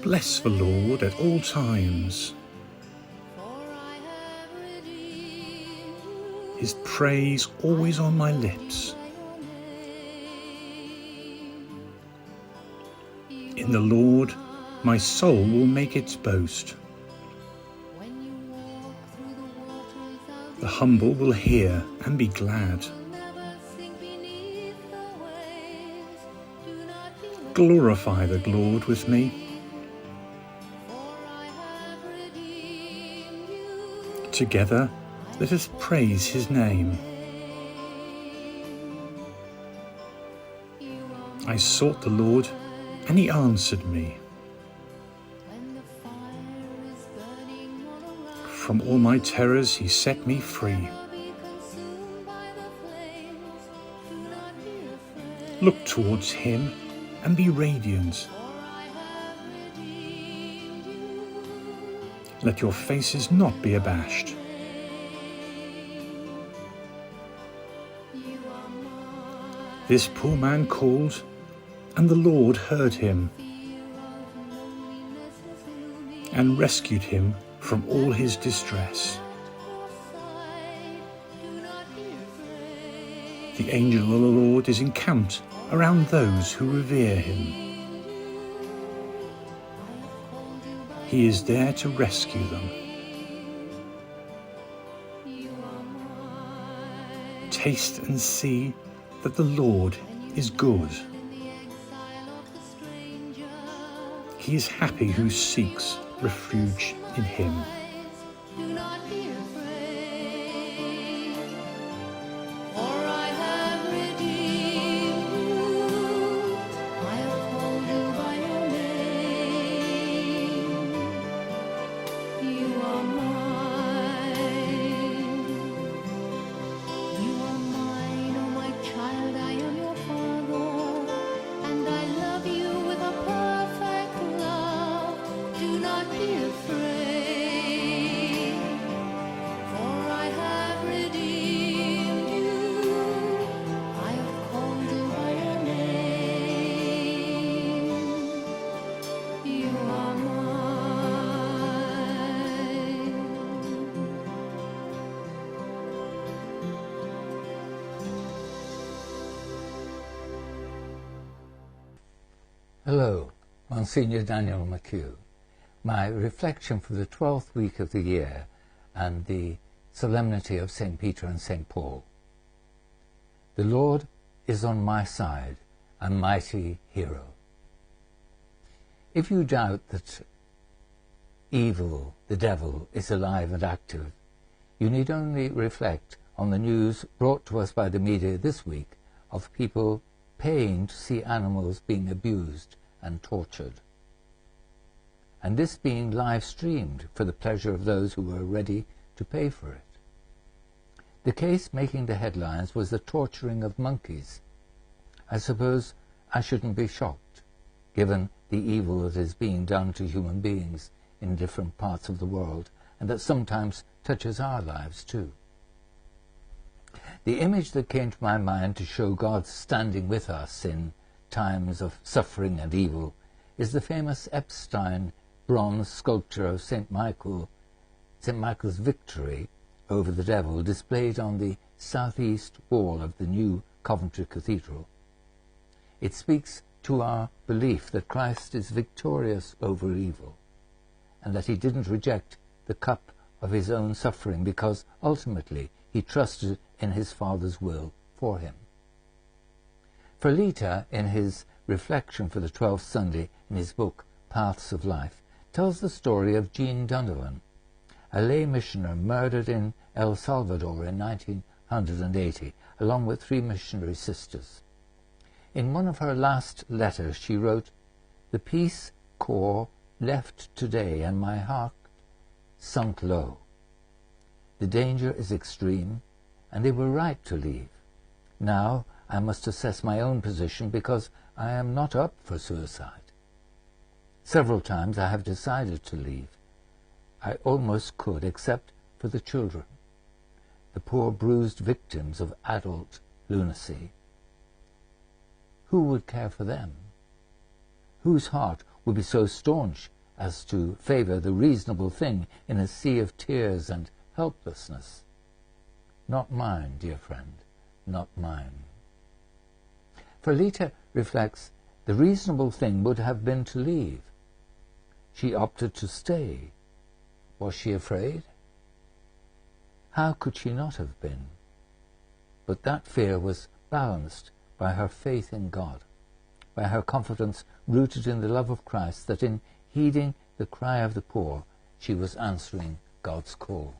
bless the Lord at all times. His praise always on my lips. In the Lord, my soul will make its boast. The humble will hear and be glad. Glorify the Lord with me. Together, let us praise his name. I sought the Lord, and he answered me. From all my terrors he set me free. Look towards him and be radiant. Let your faces not be abashed. This poor man called, and the Lord heard him and rescued him from all his distress. The angel of the Lord is encamped around those who revere him. He is there to rescue them. Taste and see that the Lord is good. He is happy who seeks refuge in him. Hello, Monsignor Daniel McHugh. My reflection for the 12th week of the year and the solemnity of St. Peter and St. Paul. The Lord is on my side, a mighty hero. If you doubt that evil, the devil, is alive and active, you need only reflect on the news brought to us by the media this week of people paying to see animals being abused and tortured, and this being live streamed for the pleasure of those who were ready to pay for it. The case making the headlines was the torturing of monkeys. I suppose I shouldn't be shocked, given the evil that is being done to human beings in different parts of the world, and that sometimes touches our lives too. The image that came to my mind to show God standing with us in times of suffering and evil is the famous Epstein bronze sculpture of St. Michael's victory over the devil, displayed on the southeast wall of the new Coventry Cathedral. It speaks to our belief that Christ is victorious over evil, and that he didn't reject the cup of his own suffering because ultimately he trusted in his Father's will for him. Ferlita, in his reflection for the 12th Sunday in his book Paths of Life, tells the story of Jean Donovan, a lay missioner murdered in El Salvador in 1980, along with 3 missionary sisters. In one of her last letters she wrote, "The Peace Corps left today and my heart sunk low. The danger is extreme, and they were right to leave. Now I must assess my own position because I am not up for suicide. Several times I have decided to leave. I almost could, except for the children, the poor bruised victims of adult lunacy. Who would care for them? Whose heart would be so staunch as to favour the reasonable thing in a sea of tears and helplessness. Not mine, dear friend, not mine. Ferlita reflects, the reasonable thing would have been to leave. She opted to stay. Was she afraid? How could she not have been? But that fear was balanced by her faith in God, by her confidence rooted in the love of Christ, that in heeding the cry of the poor, she was answering God's call.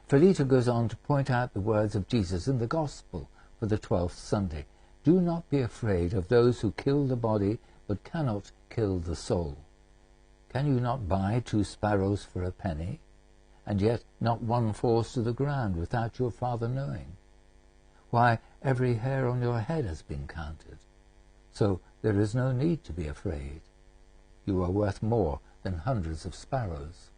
Ferlita goes on to point out the words of Jesus in the Gospel for the 12th Sunday. Do not be afraid of those who kill the body but cannot kill the soul. Can you not buy 2 sparrows for a penny, and yet not one falls to the ground without your Father knowing? Why, every hair on your head has been counted. So there is no need to be afraid. You are worth more than hundreds of sparrows.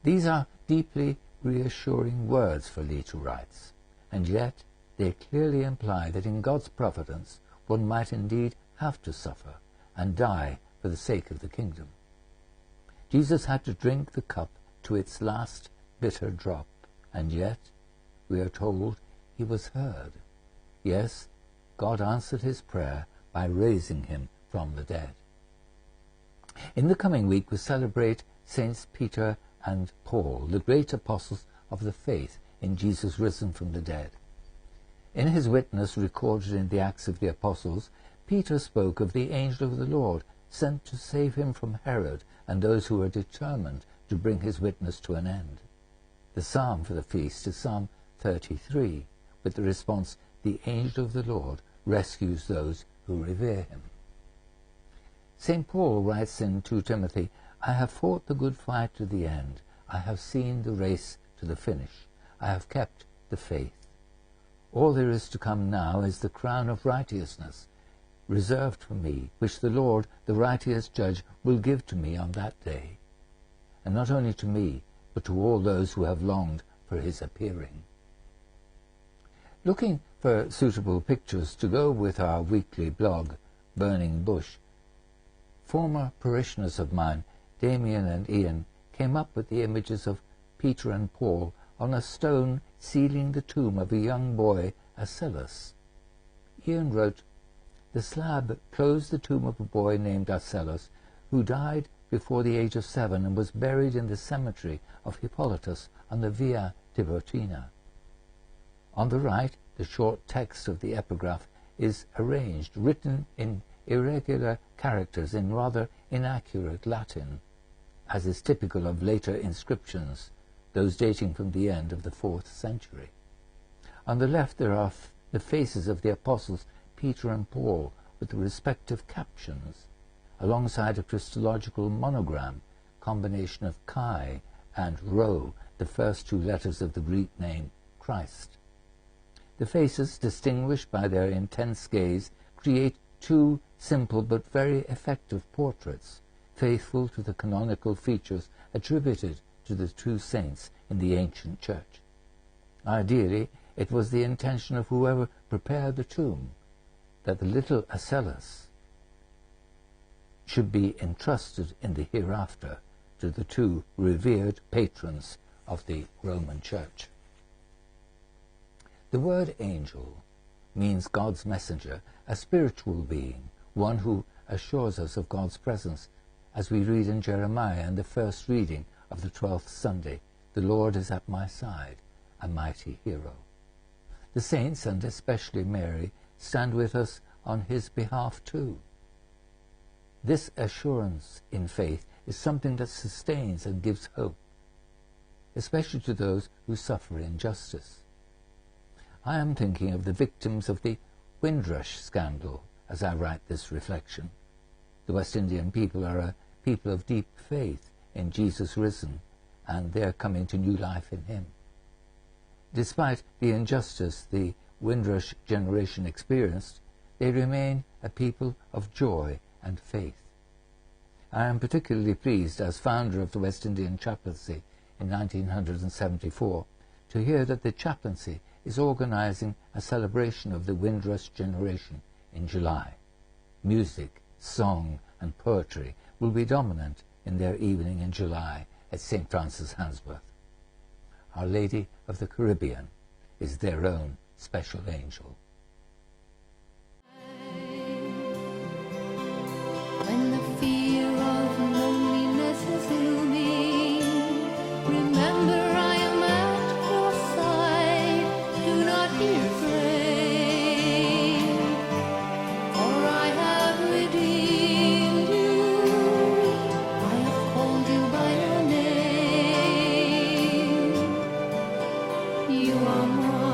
These are deeply reassuring words, Ferlita writes, and yet they clearly imply that in God's providence one might indeed have to suffer and die for the sake of the kingdom. Jesus had to drink the cup to its last bitter drop, and yet, we are told, he was heard. Yes, God answered his prayer by raising him from the dead. In the coming week we celebrate Saints Peter and Paul, the great apostles of the faith in Jesus risen from the dead. In his witness recorded in the Acts of the Apostles, Peter spoke of the angel of the Lord sent to save him from Herod and those who were determined to bring his witness to an end. The psalm for the feast is Psalm 33, with the response, the angel of the Lord rescues those who revere him. St. Paul writes in 2 Timothy, I have fought the good fight to the end. I have seen the race to the finish. I have kept the faith. All there is to come now is the crown of righteousness, reserved for me, which the Lord, the righteous judge, will give to me on that day. And not only to me, but to all those who have longed for his appearing. Looking for suitable pictures to go with our weekly blog, Burning Bush, former parishioners of mine, Damien and Ian, came up with the images of Peter and Paul on a stone sealing the tomb of a young boy, Arcellus. Ian wrote, the slab closed the tomb of a boy named Arcellus, who died before the age of 7 and was buried in the cemetery of Hippolytus on the Via Tiburtina. On the right, the short text of the epigraph is arranged, written in irregular characters in rather inaccurate Latin, as is typical of later inscriptions, those dating from the end of the 4th century. On the left there are the faces of the apostles Peter and Paul with the respective captions, alongside a Christological monogram, combination of Chi and Rho, the first 2 letters of the Greek name Christ. The faces, distinguished by their intense gaze, create 2 simple but very effective portraits, faithful to the canonical features attributed to the 2 saints in the ancient church. Ideally, it was the intention of whoever prepared the tomb that the little Arcellus should be entrusted in the hereafter to the 2 revered patrons of the Roman Church. The word angel means God's messenger, a spiritual being, one who assures us of God's presence, as we read in Jeremiah in the first reading of the 12th Sunday, the Lord is at my side, a mighty hero. The saints, and especially Mary, stand with us on his behalf too. This assurance in faith is something that sustains and gives hope, especially to those who suffer injustice. I am thinking of the victims of the Windrush scandal as I write this reflection. The West Indian people are a people of deep faith in Jesus risen, and they are coming to new life in him. Despite the injustice the Windrush generation experienced, they remain a people of joy and faith. I am particularly pleased, as founder of the West Indian Chaplaincy in 1974, to hear that the chaplaincy is organizing a celebration of the Windrush generation in July. Music, song, and poetry will be dominant in their evening in July at St. Francis Handsworth. Our Lady of the Caribbean is their own special angel. When the fear of loneliness is looming, remember I am at your side. Do not be afraid, for I have redeemed you. I have called you by your name. You are mine.